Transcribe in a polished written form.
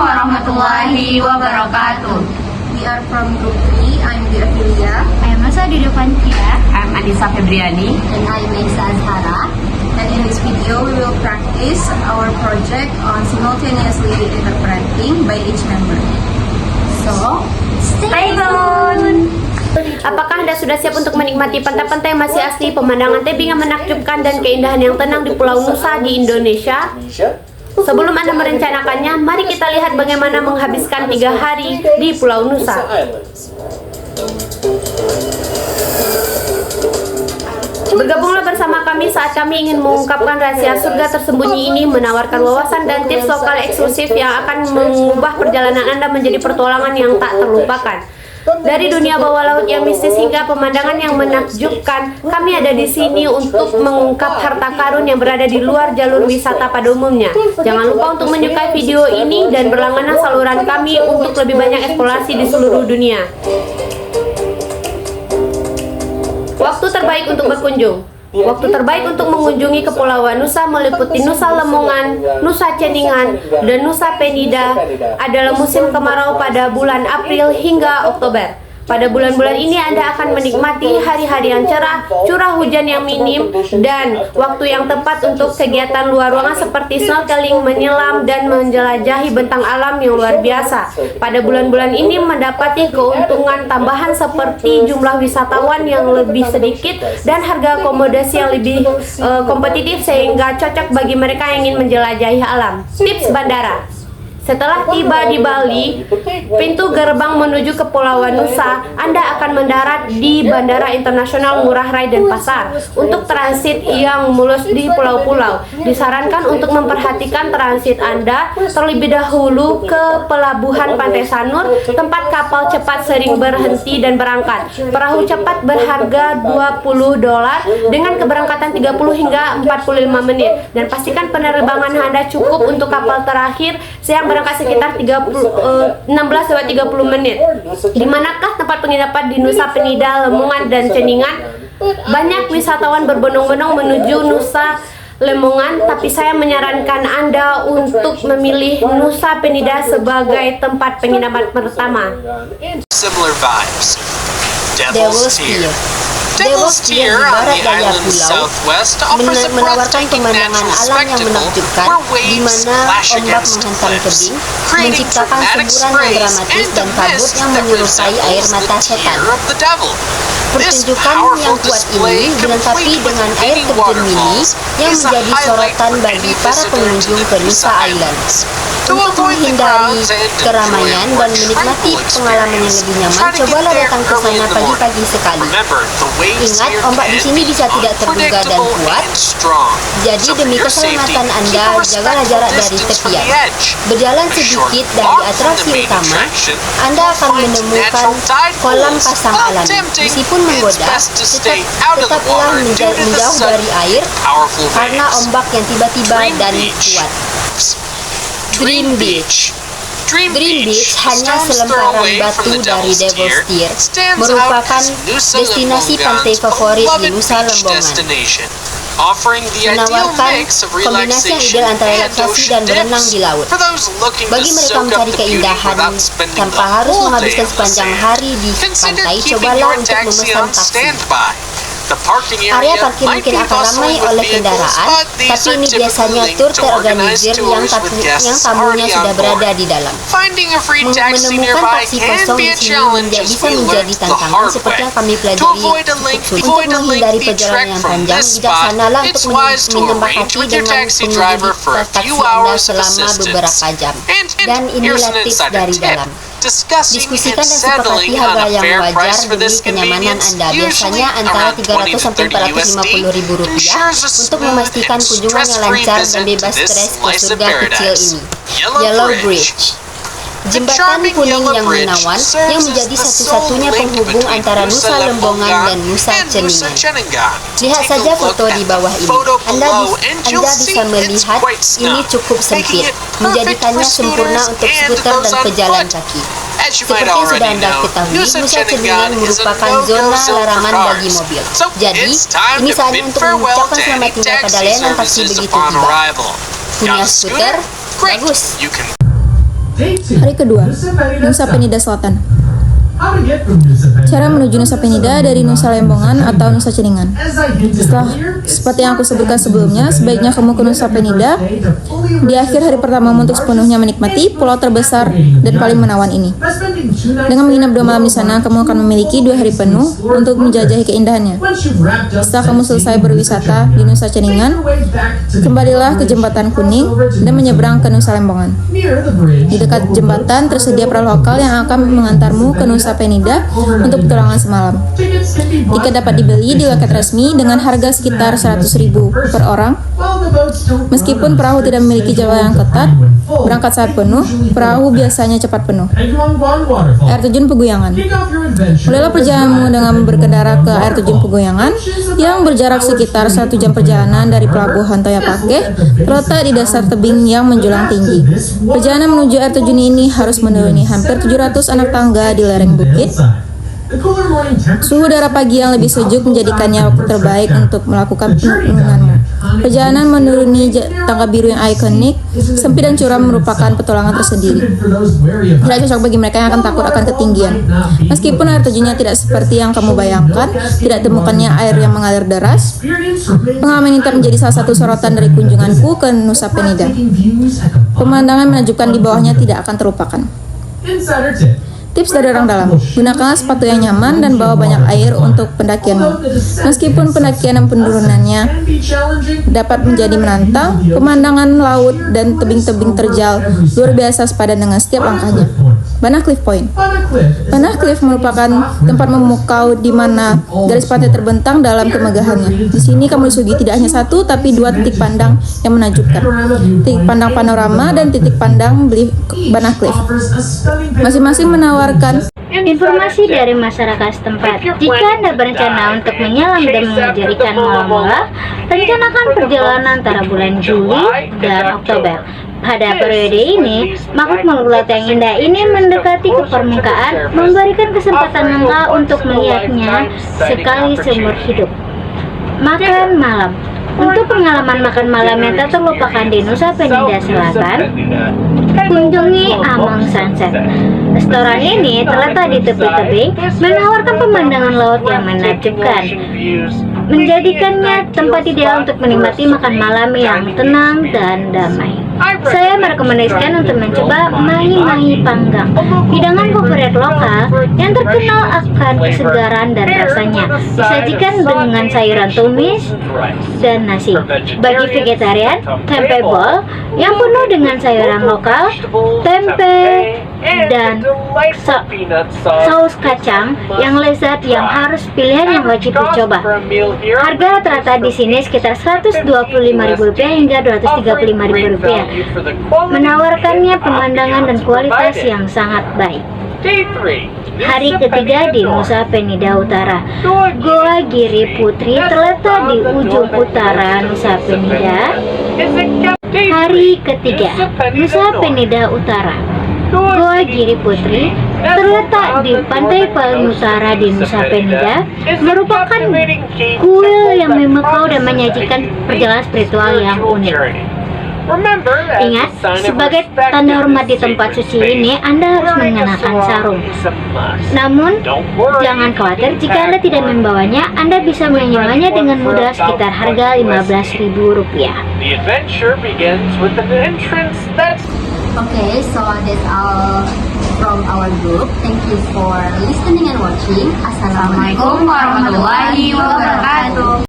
warahmatullahi wabarakatuh. We are from Group 3. I'm Aprilia. I am Masa Didopantia. I'm Anissa Febriani. And I'm Isa Azhara. And in this video, we will practice our project on simultaneously interpreting by each member. So, Stay tuned! Apakah Anda sudah siap untuk menikmati pantai-pantai yang masih asli, pemandangan tebing yang menakjubkan, dan keindahan yang tenang di Pulau Nusa di Indonesia? Sebelum Anda merencanakannya, mari kita lihat bagaimana menghabiskan 3 hari di Pulau Nusa. Bergabunglah bersama kami saat kami ingin mengungkapkan rahasia surga tersembunyi ini, menawarkan wawasan dan tips lokal eksklusif yang akan mengubah perjalanan Anda menjadi petualangan yang tak terlupakan. Dari dunia bawah laut yang mistis hingga pemandangan yang menakjubkan, kami ada di sini untuk mengungkap harta karun yang berada di luar jalur wisata pada umumnya. Jangan lupa untuk menyukai video ini dan berlangganan saluran kami untuk lebih banyak eksplorasi di seluruh dunia. Waktu terbaik untuk berkunjung. Waktu terbaik untuk mengunjungi Kepulauan Nusa meliputi Nusa Lembongan, Nusa Ceningan, dan Nusa Penida adalah musim kemarau pada bulan April hingga Oktober. Pada bulan-bulan ini Anda akan menikmati hari-hari yang cerah, curah hujan yang minim, dan waktu yang tepat untuk kegiatan luar ruangan seperti snorkeling, menyelam, dan menjelajahi bentang alam yang luar biasa. Pada bulan-bulan ini mendapati keuntungan tambahan seperti jumlah wisatawan yang lebih sedikit dan harga akomodasi yang lebih kompetitif sehingga cocok bagi mereka yang ingin menjelajahi alam. Tips bandara. Setelah tiba di Bali, pintu gerbang menuju Kepulauan Nusa, Anda akan mendarat di Bandara Internasional Ngurah Rai Denpasar. Untuk transit yang mulus di pulau-pulau, disarankan untuk memperhatikan transit Anda terlebih dahulu ke Pelabuhan Pantai Sanur, tempat kapal cepat sering berhenti dan berangkat. Perahu cepat berharga $20 dengan keberangkatan 30 hingga 45 menit. Dan pastikan penerbangan Anda cukup untuk kapal terakhir yang berangkat sekitar 16-30 menit. Di manakah tempat penginapan di Nusa Penida, Lembongan, dan Ceningan? Banyak wisatawan berbondong-bondong menuju Nusa Lembongan, tapi saya menyarankan Anda untuk memilih Nusa Penida sebagai tempat penginapan pertama. Similar vibes. Devil's Pier. Devil's Pier on the island's southwest offers a menawarkan breathtaking pemandangan natural alam yang spectacle menakjubkan, where di waves mana splash ombak against menghantam cliffs, tebing, creating menciptakan dramatic semburan yang sprays dramatis and dan a kabut mist yang that menyerupai air resembles mata the setan. tear of the devil. This Pertunjukan powerful yang kuat display, ini dilengkapi complete with dengan air many terjun mini waterfalls, yang is a menjadi highlight sorotan for bagi any para visitor to pengunjung the ke Nusa Nusa Island. Islands. To Untuk avoid the menghindari crowds and enjoy keramaian a more dan menikmati tranquil pengalaman yang experience, lebih nyaman, try to get cobalah there datang ke early in sana the morning. pagi-pagi sekali. Remember, the waves Ingat, here ombak di can sini be bisa tidak terduga dan unpredictable kuat. and strong. Jadi So for demi your safety, keselamatan Anda, keep a jagalah respectful jarak dari distance from tepian. the edge. Berjalan A short sedikit dari walk from atraksi the main utama, attraction, Anda you'll akan find menemukan natural tide kolam pools. pasang While alami. tempting, Meskipun it's menggoda, best to stay out of the tetaplah water due to the menjauh dari sudden, air powerful karena waves. ombak yang tiba-tiba Dream dan Beach. kuat. Dream Beach. Dream Beach hanya selemparan batu dari Devil's Pier, merupakan destinasi pantai favorit di Nusa Lembongan. Menawarkan kombinasi yang ideal antara relaksasi dan berenang di laut. Bagi mereka mencari keindahan tanpa harus menghabiskan sepanjang hari di pantai, cobalah untuk memesan taksi. Area parkir mungkin akan ramai oleh kendaraan, tapi ini biasanya tur terorganisir yang tamunya sudah berada di dalam. Menemukan taksi kosong di sini bisa menjadi tantangan seperti yang kami pelajari cukup sulit. Untuk menghindari perjalanan yang panjang, bijaksanalah untuk menyempakati dengan pengemudi taksi Anda selama beberapa jam. Dan inilah tips dari dalam. Diskusikan dan sepakati harga yang wajar demi kenyamanan Anda, biasanya antara 300 sampai 450 ribu rupiah, untuk memastikan kunjungan yang lancar dan bebas stres ke surga kecil ini. Yellow Bridge, jembatan kuning yang menawan yang menjadi satu-satunya penghubung antara Nusa Lembongan dan Nusa Ceningan. Lihat saja foto di bawah ini. Anda bisa melihat ini cukup sempit, menjadikannya sempurna untuk skuter dan pejalan kaki. Seperti yang sudah Anda ketahui, Nusa Ceningan merupakan zona larangan bagi mobil. Jadi, ini saatnya untuk mengucapkan selamat tinggal pada layanan taksi begitu tiba. Punya skuter? Bagus! Hari kedua, Nusa Penida Selatan. Cara menuju Nusa Penida dari Nusa Lembongan atau Nusa Ceningan. Seperti yang aku sebutkan sebelumnya, sebaiknya kamu ke Nusa Penida di akhir hari pertama untuk sepenuhnya menikmati pulau terbesar dan paling menawan ini. Dengan menginap 2 malam di sana, kamu akan memiliki 2 hari penuh untuk menjajahi keindahannya. Setelah kamu selesai berwisata di Nusa Ceningan, kembalilah ke Jembatan Kuning dan menyeberang ke Nusa Lembongan. Di dekat jembatan tersedia perahu lokal yang akan mengantarmu ke Nusa Penida untuk petualangan semalam. Tiket dapat dibeli di loket resmi dengan harga sekitar 100.000 per orang. Meskipun perahu tidak memiliki jadwal yang ketat, berangkat saat penuh, perahu biasanya cepat penuh. Air terjun Peguyangan. Mulailah perjalananmu dengan berkendara ke air terjun Peguyangan yang berjarak sekitar 1 jam perjalanan dari pelabuhan Toyapake, terletak di dasar tebing yang menjulang tinggi. Perjalanan menuju air terjun ini harus menuruni hampir 700 anak tangga di lereng bukit. Suhu udara pagi yang lebih sejuk menjadikannya waktu terbaik untuk melakukan penurunanmu. Perjalanan menuruni tangga biru yang ikonik, sempit dan curam merupakan petualangan tersendiri. Tidak cocok bagi mereka yang akan takut akan ketinggian. Meskipun air terjunnya tidak seperti yang kamu bayangkan, tidak temukannya air yang mengalir deras, pengalaman ini menjadi salah satu sorotan dari kunjunganku ke Nusa Penida. Pemandangan menakjubkan di bawahnya tidak akan terlupakan. Tips dari orang dalam, gunakanlah sepatu yang nyaman dan bawa banyak air untuk pendakianmu. Meskipun pendakian dan penurunannya dapat menjadi menantang, pemandangan laut dan tebing-tebing terjal luar biasa sepadan dengan setiap langkahnya. Banah Cliff Point. Banah Cliff merupakan tempat memukau di mana garis pantai terbentang dalam kemegahannya. Di sini kamu disuguhi tidak hanya 1 tapi 2 titik pandang yang menakjubkan. Titik pandang panorama dan titik pandang Banah Cliff. Masing-masing menawarkan informasi dari masyarakat setempat. Jika Anda berencana untuk menyelam dan mengajari ikan mola-mola, rencanakan perjalanan antara bulan Juli dan Oktober. Pada periode ini, makhluk laut yang indah ini mendekati ke permukaan, memberikan kesempatan langka untuk melihatnya sekali seumur hidup. Makan malam. Untuk pengalaman makan malam yang tak terlupakan di Nusa Penida Selatan, kunjungi Amang Sunset. Restoran ini terletak di tepi tebing, menawarkan pemandangan laut yang menakjubkan, menjadikannya tempat ideal untuk menikmati makan malam yang tenang dan damai. Saya merekomendasikan untuk mencoba mahi-mahi panggang, hidangan favorit lokal yang terkenal akan kesegaran dan rasanya. Disajikan dengan sayuran tumis dan nasi. Bagi vegetarian, tempe bol yang penuh dengan sayuran lokal, tempe dan saus kacang yang lezat yang harus pilihan yang wajib dicoba. Harga rata-rata di sini sekitar Rp125.000 hingga Rp235.000, menawarkannya pemandangan dan kualitas yang sangat baik. Hari ketiga di Nusa Penida Utara. Goa Giri Putri terletak di ujung utara Nusa Penida. Hari ketiga Nusa Penida Utara. Goa Giri Putri terletak di pantai paling utara di Nusa Penida, merupakan kuil yang memukau dan menyajikan perjalanan spiritual yang unik. Ingat, sebagai tanda hormat di tempat suci ini, Anda harus mengenakan sarung. Namun, jangan khawatir jika Anda tidak membawanya, Anda bisa menyewanya dengan mudah sekitar harga Rp15.000. Okay, so that's all from our group. Thank you for listening and watching. Assalamualaikum Assalamualaikum warahmatullahi wabarakatuh.